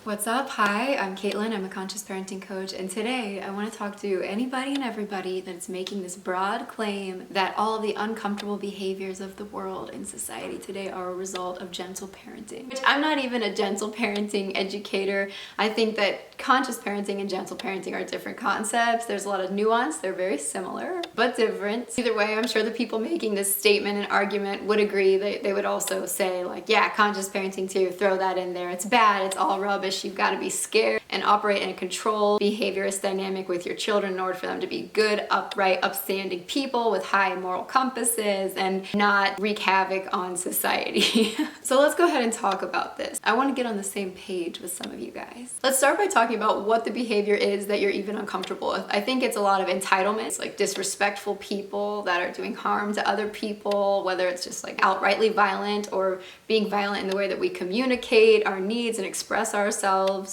What's up? Hi, I'm Caitlin. I'm a conscious parenting coach, and today I want to talk to anybody and everybody that's making this broad claim that all of the uncomfortable behaviors of the world in society today are a result of gentle parenting. Which I'm not even a gentle parenting educator. I think that conscious parenting and gentle parenting are different concepts. There's a lot of nuance. They're very similar, but different. Either way, I'm sure the people making this statement and argument would agree. They would also say, like, yeah, conscious parenting too, throw that in there. It's bad, it's all rubbish. You've got to be scared and operate in a controlled behaviorist dynamic with your children in order for them to be good, upright, upstanding people with high moral compasses and not wreak havoc on society. So let's go ahead and talk about this. I want to get on the same page with some of you guys. Let's start by talking about what the behavior is that you're even uncomfortable with. I think it's a lot of entitlements, like disrespectful people that are doing harm to other people, whether it's just like outrightly violent or being violent in the way that we communicate our needs and express ourselves,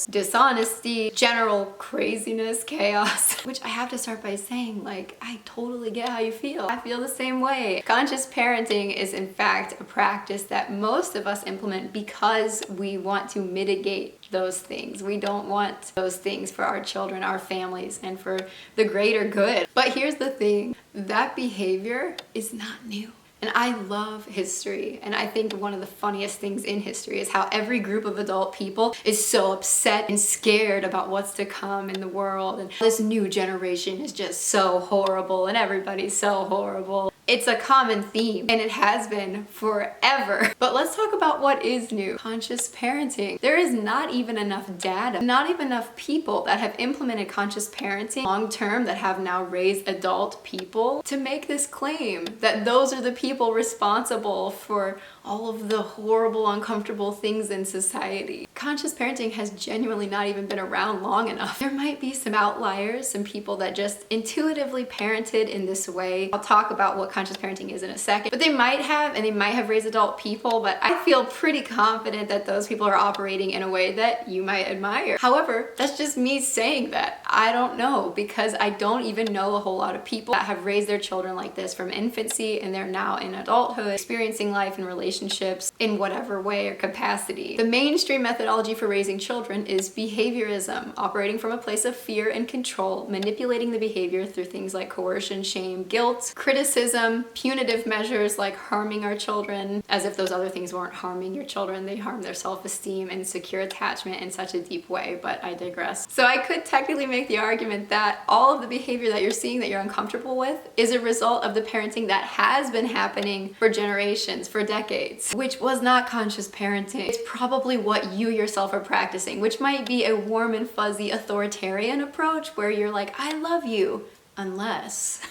dishonesty, general craziness, chaos, which I have to start by saying, like, I totally get how you feel. I feel the same way. Conscious parenting is in fact a practice that most of us implement because we want to mitigate those things. We don't want those things for our children, our families, and for the greater good. But here's the thing, that behavior is not new. And I love history, and I think one of the funniest things in history is how every group of adult people is so upset and scared about what's to come in the world, and this new generation is just so horrible and everybody's so horrible. It's a common theme, and it has been forever. But let's talk about what is new. Conscious parenting. There is not even enough data, not even enough people that have implemented conscious parenting long term that have now raised adult people to make this claim that those are the people responsible for all of the horrible, uncomfortable things in society. Conscious parenting has genuinely not even been around long enough. There might be some outliers, some people that just intuitively parented in this way. I'll talk about what conscious parenting is in a second, but they might have raised adult people, but I feel pretty confident that those people are operating in a way that you might admire. However, that's just me saying that. I don't know, because I don't even know a whole lot of people that have raised their children like this from infancy and they're now in adulthood, experiencing life and relationships in whatever way or capacity. The mainstream methodology for raising children is behaviorism, operating from a place of fear and control, manipulating the behavior through things like coercion, shame, guilt, criticism, punitive measures like harming our children, as if those other things weren't harming your children. They harm their self-esteem and secure attachment in such a deep way, but I digress. So I could technically make the argument that all of the behavior that you're seeing that you're uncomfortable with is a result of the parenting that has been happening for generations, for decades, which was not conscious parenting. It's probably what you yourself are practicing, which might be a warm and fuzzy authoritarian approach where you're like, I love you, unless...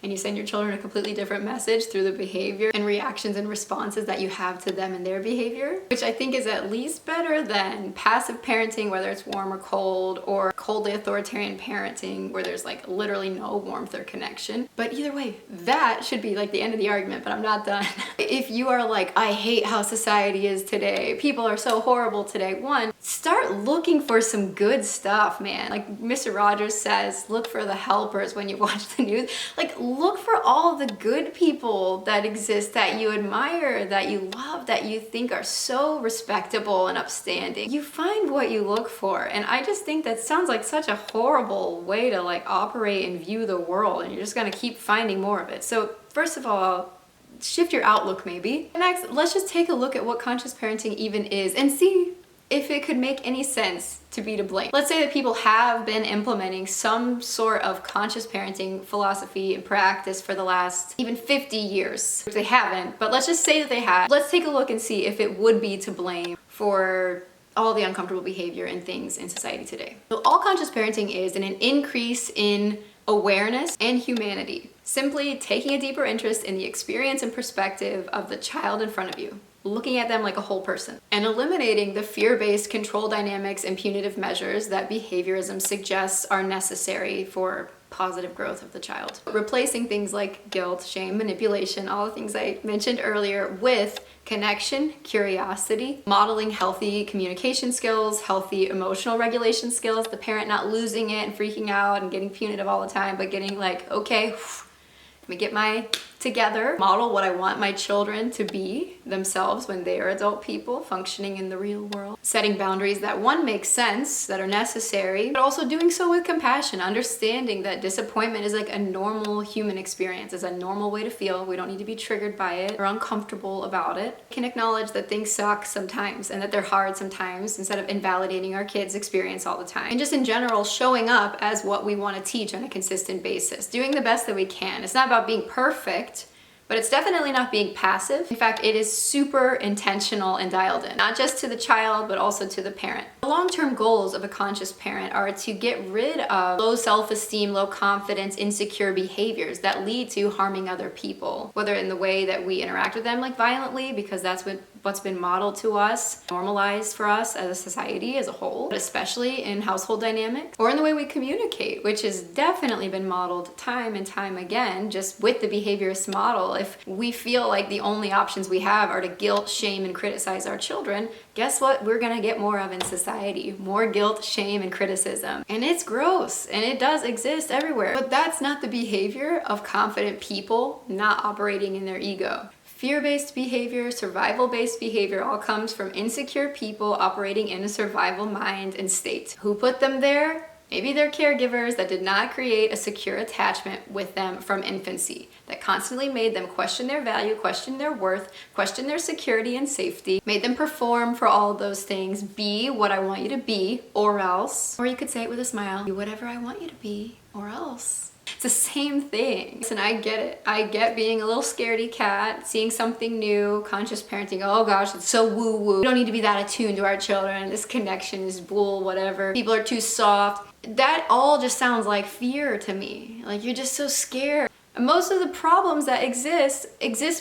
and you send your children a completely different message through the behavior and reactions and responses that you have to them and their behavior, which I think is at least better than passive parenting, whether it's warm or cold, or coldly authoritarian parenting where there's like literally no warmth or connection. But either way, that should be like the end of the argument, but I'm not done. If you are like, I hate how society is today, people are so horrible today, one, start looking for some good stuff, man. Like Mr. Rogers says, look for the helpers when you watch the news. Like, look for all the good people that exist, that you admire, that you love, that you think are so respectable and upstanding. You find what you look for, and I just think that sounds like such a horrible way to like operate and view the world, and you're just gonna keep finding more of it. So first of all, shift your outlook maybe. Next, let's just take a look at what conscious parenting even is and see if it could make any sense to be to blame. Let's say that people have been implementing some sort of conscious parenting philosophy and practice for the last even 50 years, which they haven't, but let's just say that they have. Let's take a look and see if it would be to blame for all the uncomfortable behavior and things in society today. So all conscious parenting is an increase in awareness and humanity, simply taking a deeper interest in the experience and perspective of the child in front of you, looking at them like a whole person, and eliminating the fear-based control dynamics and punitive measures that behaviorism suggests are necessary for positive growth of the child. Replacing things like guilt, shame, manipulation, all the things I mentioned earlier with connection, curiosity, modeling healthy communication skills, healthy emotional regulation skills, the parent not losing it and freaking out and getting punitive all the time, but getting like, okay, let me get my together, model what I want my children to be themselves when they are adult people functioning in the real world. Setting boundaries that, one, make sense, that are necessary, but also doing so with compassion, understanding that disappointment is like a normal human experience. It's a normal way to feel. We don't need to be triggered by it or uncomfortable about it. We can acknowledge that things suck sometimes and that they're hard sometimes instead of invalidating our kids' experience all the time. And just in general, showing up as what we want to teach on a consistent basis, doing the best that we can. It's not about being perfect, but it's definitely not being passive. In fact, it is super intentional and dialed in, not just to the child, but also to the parent. The long-term goals of a conscious parent are to get rid of low self-esteem, low confidence, insecure behaviors that lead to harming other people, whether in the way that we interact with them, like violently, because that's what's been modeled to us, normalized for us as a society as a whole, but especially in household dynamics, or in the way we communicate, which has definitely been modeled time and time again, just with the behaviorist model. If we feel like the only options we have are to guilt, shame, and criticize our children, guess what we're gonna get more of in society? More guilt, shame, and criticism. And it's gross, and it does exist everywhere. But that's not the behavior of confident people not operating in their ego. Fear-based behavior, survival-based behavior all comes from insecure people operating in a survival mind and state. Who put them there? Maybe they're caregivers that did not create a secure attachment with them from infancy, that constantly made them question their value, question their worth, question their security and safety, made them perform for all those things, be what I want you to be, or else. Or you could say it with a smile, be whatever I want you to be, or else. It's the same thing. And I get it. I get being a little scaredy cat, seeing something new, conscious parenting. Oh gosh, it's so woo-woo. We don't need to be that attuned to our children. This connection is bull, whatever. People are too soft. That all just sounds like fear to me. Like you're just so scared. And most of the problems that exist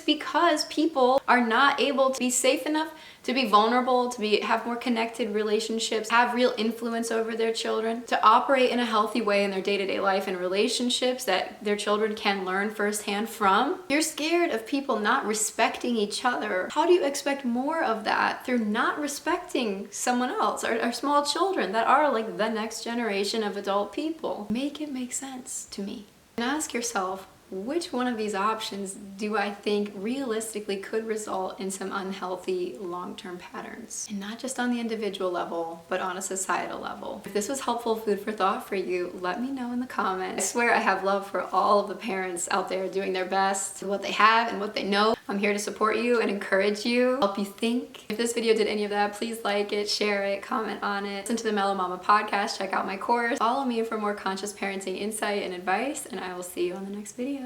because people are not able to be safe enough to be vulnerable, to have more connected relationships, have real influence over their children, to operate in a healthy way in their day-to-day life and relationships that their children can learn firsthand from. You're scared of people not respecting each other. How do you expect more of that through not respecting someone else, or small children that are like the next generation of adult people? Make it make sense to me. And ask yourself, which one of these options do I think realistically could result in some unhealthy long-term patterns? And not just on the individual level, but on a societal level. If this was helpful food for thought for you, let me know in the comments. I swear I have love for all of the parents out there doing their best with what they have and what they know. I'm here to support you and encourage you, help you think. If this video did any of that, please like it, share it, comment on it. Listen to the Mellow Mama podcast, check out my course. Follow me for more conscious parenting insight and advice, and I will see you on the next video.